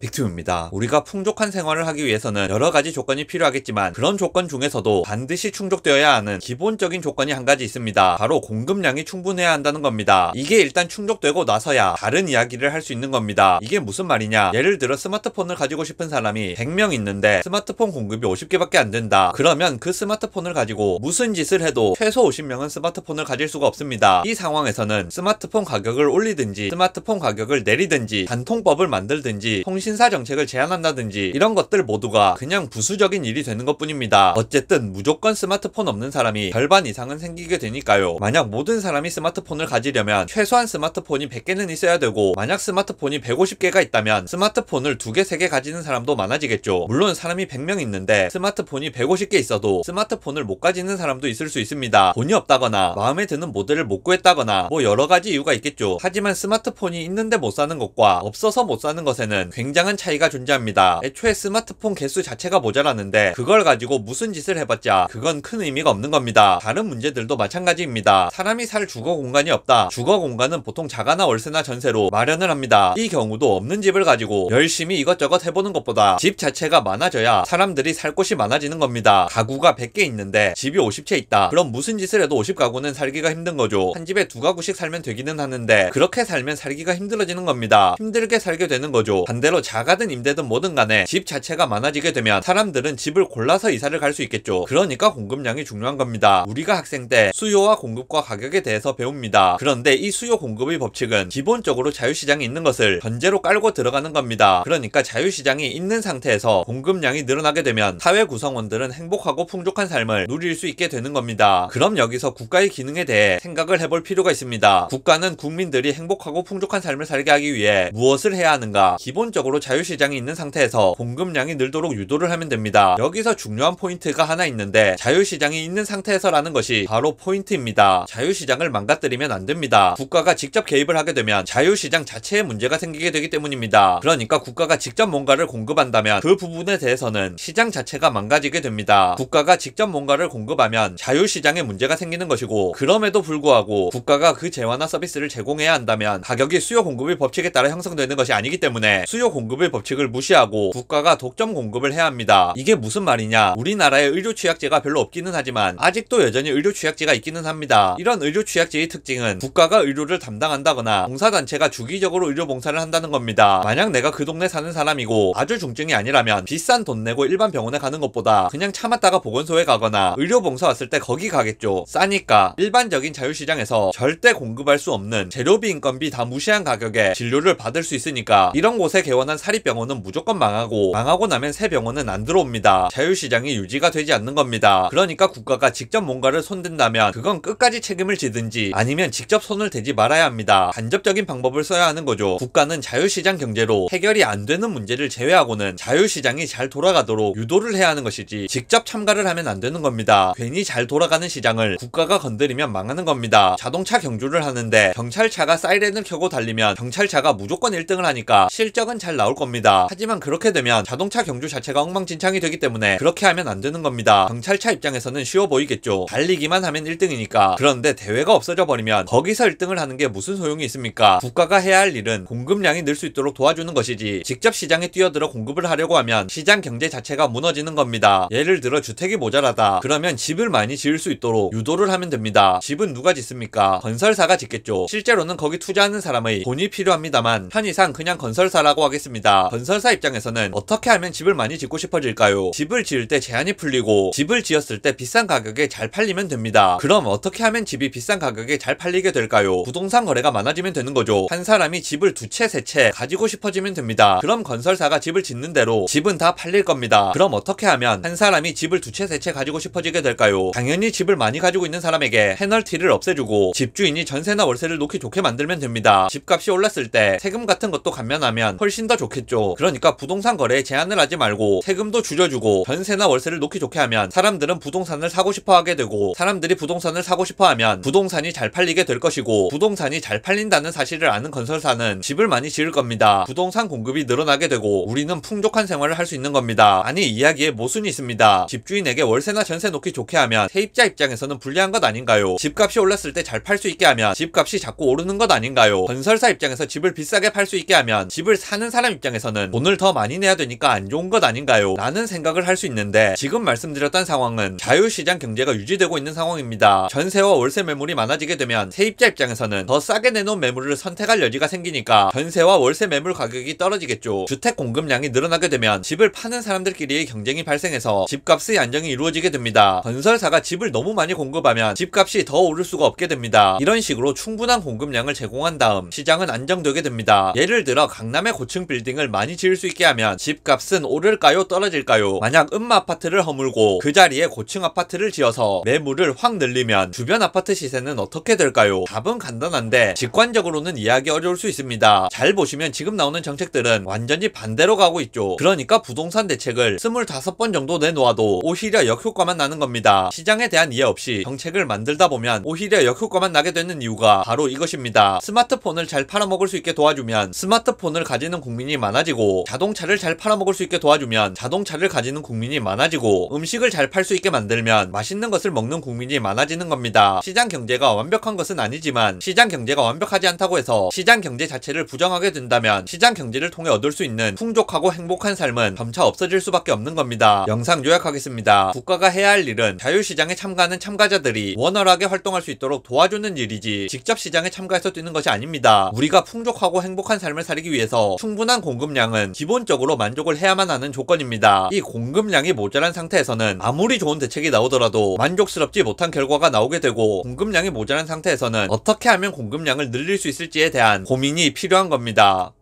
빅튜브입니다. 우리가 풍족한 생활을 하기 위해서는 여러가지 조건이 필요하겠지만 그런 조건 중에서도 반드시 충족되어야 하는 기본적인 조건이 한 가지 있습니다. 바로 공급량이 충분해야 한다는 겁니다. 이게 일단 충족되고 나서야 다른 이야기를 할 수 있는 겁니다. 이게 무슨 말이냐, 예를 들어 스마트폰을 가지고 싶은 사람이 100명 있는데 스마트폰 공급이 50개밖에 안 된다. 그러면 그 스마트폰을 가지고 무슨 짓을 해도 최소 50명은 스마트폰을 가질 수가 없습니다. 이 상황에서는 스마트폰 가격을 올리든지 스마트폰 가격을 내리든지 단통법을 만들든지 통신사 정책을 제한한다든지 이런 것들 모두가 그냥 부수적인 일이 되는 것 뿐입니다. 어쨌든 무조건 스마트폰 없는 사람이 절반 이상은 생기게 되니까요. 만약 모든 사람이 스마트폰을 가지려면 최소한 스마트폰이 100개는 있어야 되고, 만약 스마트폰이 150개가 있다면 스마트폰을 2개, 3개 가지는 사람도 많아지겠죠. 물론 사람이 100명 있는데 스마트폰이 150개 있어도 스마트폰을 못 가지는 사람도 있을 수 있습니다. 돈이 없다거나 마음에 드는 모델을 못 구했다거나 뭐 여러가지 이유가 있겠죠. 하지만 스마트폰이 있는데 못 사는 것과 없어서 못 사는 것에는 굉장한 차이가 존재합니다. 애초에 스마트폰 개수 자체가 모자라는데 그걸 가지고 무슨 짓을 해봤자 그건 큰 의미가 없는 겁니다. 다른 문제들도 마찬가지입니다. 사람이 살 주거 공간이 없다. 주거 공간은 보통 자가나 월세나 전세로 마련을 합니다. 이 경우도 없는 집을 가지고 열심히 이것저것 해보는 것보다 집 자체가 많아져야 사람들이 살 곳이 많아지는 겁니다. 가구가 100개 있는데 집이 50채 있다. 그럼 무슨 짓을 해도 50가구는 살기가 힘든 거죠. 한 집에 2가구씩 살면 되기는 하는데 그렇게 살면 살기가 힘들어지는 겁니다. 힘들게 살게 되는 거죠. 반대로 자가든 임대든 뭐든 간에 집 자체가 많아지게 되면 사람들은 집을 골라서 이사를 갈 수 있겠죠. 그러니까 공급량이 중요한 겁니다. 우리가 학생 때 수요와 공급과 가격에 대해서 배웁니다. 그런데 이 수요 공급의 법칙은 기본적으로 자유시장이 있는 것을 전제로 깔고 들어가는 겁니다. 그러니까 자유시장이 있는 상태에서 공급량이 늘어나게 되면 사회 구성원들은 행복하고 풍족한 삶을 누릴 수 있게 되는 겁니다. 그럼 여기서 국가의 기능에 대해 생각을 해볼 필요가 있습니다. 국가는 국민들이 행복하고 풍족한 삶을 살게 하기 위해 무엇을 해야 하는가? 기본적으로 자유시장이 있는 상태에서 공급량이 늘도록 유도를 하면 됩니다. 여기서 중요한 포인트가 하나 있는데, 자유시장이 있는 상태에서라는 것이 바로 포인트입니다. 자유시장을 망가뜨리면 안 됩니다. 국가가 직접 개입을 하게 되면 자유시장 자체에 문제가 생기게 되기 때문입니다. 그러니까 국가가 직접 뭔가를 공급한다면 그 부분에 대해서는 시장 자체가 망가지게 됩니다. 국가가 직접 뭔가를 공급하면 자유시장에 문제가 생기는 것이고, 그럼에도 불구하고 국가가 그 재화나 서비스를 제공해야 한다면 가격이 수요 공급의 법칙에 따라 형성되는 것이 아니기 때문에 수요 공급의 법칙을 무시하고 국가가 독점 공급을 해야 합니다. 이게 무슨 말이냐, 우리나라에 의료 취약제가 별로 없기는 하지만 아직도 여전히 의료 취약제가 있기는 합니다. 이런 의료 취약제의 특징은 국가가 의료를 담당한다거나 봉사단체가 주기적으로 의료 봉사를 한다는 겁니다. 만약 내가 그 동네 사는 사람이고 아주 중증이 아니라면 비싼 돈 내고 일반 병원에 가는 것보다 그냥 참았다가 보건소에 가거나 의료 봉사 왔을 때 거기 가겠죠. 싸니까. 일반적인 자유시장에서 절대 공급할 수 없는 재료비, 인건비 다 무시한 가격에 진료를 받을 수 있으니까 이런 곳에 개원한 사립병원은 무조건 망하고 나면 새 병원은 안 들어옵니다. 자유시장이 유지가 되지 않는 겁니다. 그러니까 국가가 직접 뭔가를 손댄다면 그건 끝까지 책임을 지든지 아니면 직접 손을 대지 말아야 합니다. 간접적인 방법을 써야 하는 거죠. 국가는 자유시장 경제로 해결이 안 되는 문제를 제외하고는 자유시장이 잘 돌아가도록 유도를 해야 하는 것이지 직접 참가를 하면 안 되는 겁니다. 괜히 잘 돌아가는 시장을 국가가 건드리면 망하는 겁니다. 자동차 경주를 하는데 경찰차가 사이렌을 켜고 달리면 경찰차가 무조건 1등을 하니까 실적은 잘 나올 겁니다. 하지만 그렇게 되면 자동차 경주 자체가 엉망진창이 되기 때문에 그렇게 하면 안 되는 겁니다. 경찰차 입장에서는 쉬워 보이겠죠. 달리기만 하면 1등이니까. 그런데 대회가 없어져 버리면 거기서 1등을 하는 게 무슨 소용이 있습니까? 국가가 해야 할 일은 공급량이 늘 수 있도록 도와주는 것이지 직접 시장에 뛰어들어 공급을 하려고 하면 시장 경제 자체가 무너지는 겁니다. 예를 들어 주택이 모자라다. 그러면 집을 많이 지을 수 있도록 유도를 하면 됩니다. 집은 누가 짓습니까? 건설사가 짓겠죠. 실제로는 거기 투자하는 사람의 돈이 필요합니다만 편의상 그냥 건설사라고 하겠습니다. 건설사 입장에서는 어떻게 하면 집을 많이 짓고 싶어질까요? 집을 지을 때 제한이 풀리고 집을 지었을 때 비싼 가격에 잘 팔리면 됩니다. 그럼 어떻게 하면 집이 비싼 가격에 잘 팔리게 될까요? 부동산 거래가 많아지면 되는 거죠. 한 사람이 집을 2채, 3채 가지고 싶어지면 됩니다. 그럼 건설사가 집을 짓는 대로 집은 다 팔릴 겁니다. 그럼 어떻게 하면 한 사람이 집을 2채, 3채 가지고 싶어지게 될까요? 당연히 집을 많이 가지고 있는 사람에게 페널티를 없애주고 집주인이 전세나 월세를 놓기 좋게 만들면 됩니다. 집값이 올랐을 때 세금 같은 것도 감면하면 훨씬 더 좋겠죠. 그러니까 부동산 거래에 제한을 하지 말고 세금도 줄여주고 전세나 월세를 놓기 좋게 하면 사람들은 부동산을 사고 싶어 하게 되고, 사람들이 부동산을 사고 싶어 하면 부동산이 잘 팔리게 될 것이고, 부동산이 잘 팔린다는 사실을 아는 건설사는 집을 많이 지을 겁니다. 부동산 공급이 늘어나게 되고 우리는 풍족한 생활을 할 수 있는 겁니다. 아니, 이야기에 모순이 있습니다. 집주인에게 월세나 전세 놓기 좋게 하면 세입자 입장에서는 불리한 것 아닌가요? 집값이 올랐을 때 잘 팔 수 있게 하면 집값이 자꾸 오르는 것 아닌가요? 건설사 입장에서 집을 비싸게 팔 수 있게 하면 집을 사는 사람 사람 입장에서는 돈을 더 많이 내야 되니까 안 좋은 것 아닌가요? 라는 생각을 할 수 있는데 지금 말씀드렸던 상황은 자유시장 경제가 유지되고 있는 상황입니다. 전세와 월세 매물이 많아지게 되면 세입자 입장에서는 더 싸게 내놓은 매물을 선택할 여지가 생기니까 전세와 월세 매물 가격이 떨어지겠죠. 주택 공급량이 늘어나게 되면 집을 파는 사람들끼리의 경쟁이 발생해서 집값의 안정이 이루어지게 됩니다. 건설사가 집을 너무 많이 공급하면 집값이 더 오를 수가 없게 됩니다. 이런 식으로 충분한 공급량을 제공한 다음 시장은 안정되게 됩니다. 예를 들어 강남의 고층 빌딩을 많이 지을 수 있게 하면 집값은 오를까요? 떨어질까요? 만약 아파트를 허물고 그 자리에 고층 아파트를 지어서 매물을 확 늘리면 주변 아파트 시세는 어떻게 될까요? 답은 간단한데 직관적으로는 이해하기 어려울 수 있습니다. 잘 보시면 지금 나오는 정책들은 완전히 반대로 가고 있죠. 그러니까 부동산 대책을 25번 정도 내놓아도 오히려 역효과만 나는 겁니다. 시장에 대한 이해 없이 정책을 만들다 보면 오히려 역효과만 나게 되는 이유가 바로 이것입니다. 스마트폰을 잘 팔아먹을 수 있게 도와주면 스마트폰을 가지는 국민이 많아지고, 자동차를 잘 팔아먹을 수 있게 도와주면 자동차를 가지는 국민이 많아지고, 음식을 잘 팔 수 있게 만들면 맛있는 것을 먹는 국민이 많아지는 겁니다. 시장 경제가 완벽한 것은 아니지만 시장 경제가 완벽하지 않다고 해서 시장 경제 자체를 부정하게 된다면 시장 경제를 통해 얻을 수 있는 풍족하고 행복한 삶은 점차 없어질 수밖에 없는 겁니다. 영상 요약하겠습니다. 국가가 해야 할 일은 자유시장에 참가하는 참가자들이 원활하게 활동할 수 있도록 도와주는 일이지 직접 시장에 참가해서 뛰는 것이 아닙니다. 우리가 풍족하고 행복한 삶을 살기 위해서 충분한 공급량은 기본적으로 만족을 해야만 하는 조건입니다. 이 공급량이 모자란 상태에서는 아무리 좋은 대책이 나오더라도 만족스럽지 못한 결과가 나오게 되고, 공급량이 모자란 상태에서는 어떻게 하면 공급량을 늘릴 수 있을지에 대한 고민이 필요한 겁니다.